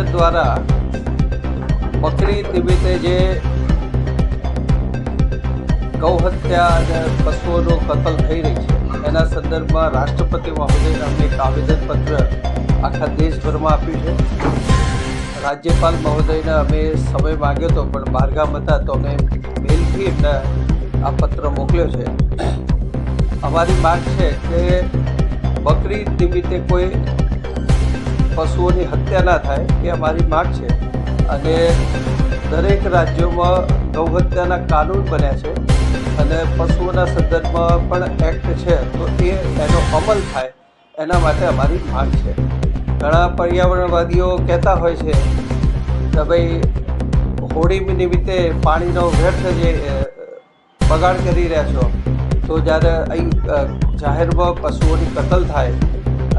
પરિષદ દ્વારા બકરી નિમિત્તે જે ગૌ હત્યા અને પશુઓનો કતલ થઈ રહી છે એના સંદર્ભમાં રાષ્ટ્રપતિ મહોદયને અમે એક આવેદનપત્ર આખા દેશભરમાં આપ્યું છે. રાજ્યપાલ મહોદયને અમે સમય માગ્યો હતો પણ બહારગામ હતા તો અમે મેલથી એમને આ પત્ર મોકલ્યો છે. અમારી માંગ છે કે બકરી નિમિત્તે કોઈ પશુઓની હત્યા ના થાય એ અમારી માંગ છે અને દરેક રાજ્યોમાં ગૌ હત્યાના કાનૂન બન્યા છે અને પશુઓના સંદર્ભમાં પણ એક્ટ છે તો એનો અમલ થાય એના માટે અમારી માંગ છે. ઘણા પર્યાવરણવાદીઓ કહેતા હોય છે કે ભાઈ હોળી નિમિત્તે પાણીનો વ્યર્થ જે બગાડ કરી રહ્યા છો તો જ્યારે અહીં જાહેરમાં પશુઓની કતલ થાય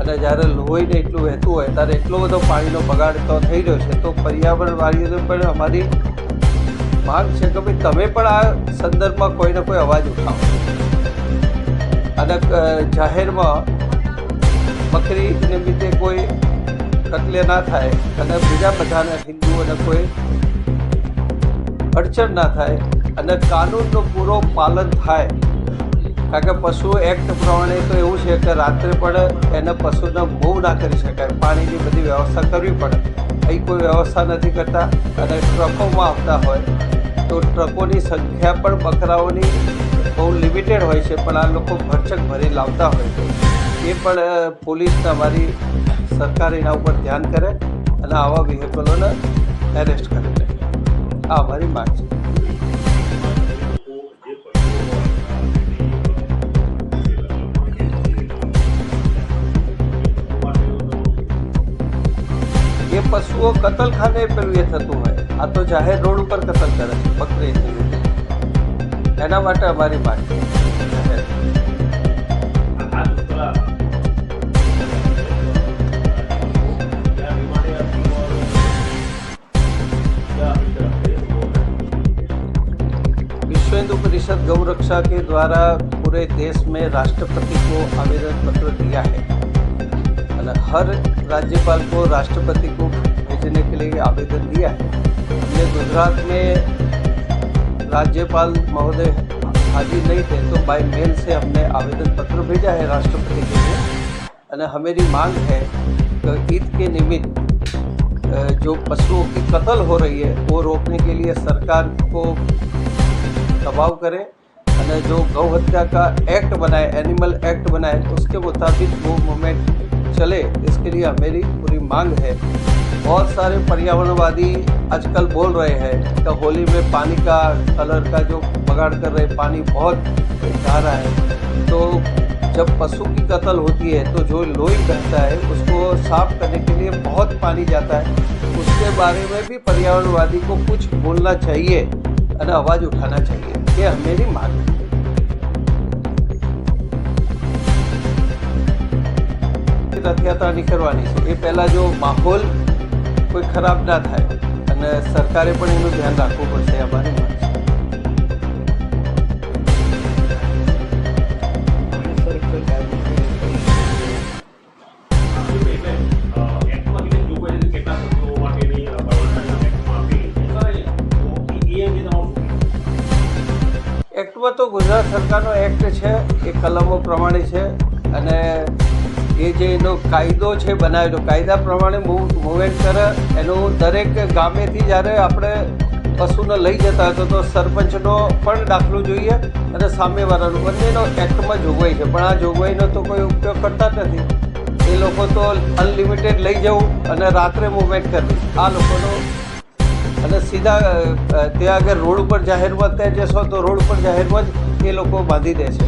અને જ્યારે લોહીને એટલું વહેતું હોય ત્યારે એટલો બધો પાણીનો બગાડ તો થઈ રહ્યો છે તો પર્યાવરણવાદીઓને પણ અમારી માંગ છે કે ભાઈ તમે પણ આ સંદર્ભમાં કોઈને કોઈ અવાજ ઉઠાવો અને જાહેરમાં બકરી નિમિત્તે કોઈ કતલે ના થાય અને બીજા બધાને હિન્દુઓને કોઈ અડચણ ના થાય અને કાનૂનનું પૂરું પાલન થાય. કારણ કે પશુ એક્ટ પ્રમાણે તો એવું છે કે રાત્રે પણ એને પશુને મૂવ ના કરી શકાય, પાણીની બધી વ્યવસ્થા કરવી પડે. અહીં કોઈ વ્યવસ્થા નથી કરતા અને ટ્રકોમાં આવતા હોય તો ટ્રકોની સંખ્યા પણ બકરાઓની બહુ લિમિટેડ હોય છે પણ આ લોકો ભરચક ભરી લાવતા હોય છે. એ પણ પોલીસને અમારી સરકાર એના ઉપર ધ્યાન કરે અને આવા વ્હીકલોને એરેસ્ટ કરે. આ અમારી માંગ છે. એ પશુઓ કતલખાને પેલું એ થતું હોય, આ તો જાહેર રોડ ઉપર કતલ કરે છે બકરી. એના માટે અમારી માંગ છે. विश्व हिंदू परिषद गौ रक्षा के द्वारा पूरे देश में राष्ट्रपति को आवेदन पत्र दिया है और हर राज्यपाल को राष्ट्रपति को भेजने के लिए आवेदन दिया है. हमने गुजरात में राज्यपाल महोदय हाजिर नहीं थे तो बाय मेल से हमने आवेदन पत्र भेजा है राष्ट्रपति के लिए. और हमारी मांग है कि ईद के निमित्त जो पशुओं की कत्ल हो रही है वो रोकने के लिए सरकार को दबाव करे और जो गौ हत्या का एक्ट बनाए, एनिमल एक्ट बनाए, उसके मुताबिक वो मूवमेंट चले. इसके लिए मेरी पूरी मांग है. बहुत सारे पर्यावरणवादी आजकल बोल रहे हैं कि होली में पानी का कलर का जो बगाड़ कर रहे, पानी बहुत जा रहा है. तो जब पशु की कत्ल होती है तो जो लोही बहता है उसको साफ करने के लिए बहुत पानी जाता है. उसके बारे में भी पर्यावरणवादी को कुछ बोलना चाहिए और आवाज़ उठाना चाहिए. ये मेरी मांग है. રથયાત્રા નીકળવાની છે એ પહેલાં જો માહોલ કોઈ ખરાબ ના થાય અને સરકારે પણ એનું ધ્યાન રાખવું પડશે. અમારી માંગ છે. એક્ટમાં તો ગુજરાત સરકારનો એક્ટ છે એ કલમો પ્રમાણે છે અને એ જે એનો કાયદો છે બનાવેલો કાયદા પ્રમાણે મૂવમેન્ટ કરે. એનું દરેક ગામેથી જ્યારે આપણે પશુને લઈ જતા હતા તો સરપંચનો પણ દાખલો જોઈએ અને સામેવાળાનો બંનેનો એક્ટમાં જોગવાઈ છે પણ આ જોગવાઈનો તો કોઈ ઉપયોગ કરતા જ નથી. એ લોકો તો અનલિમિટેડ લઈ જવું અને રાત્રે મૂવમેન્ટ કરવી આ લોકોનો અને સીધા ત્યાં આગળ રોડ ઉપર જાહેરમાં ત્યાં જશો તો રોડ ઉપર જાહેરમાં જ એ લોકો બાંધી દે છે.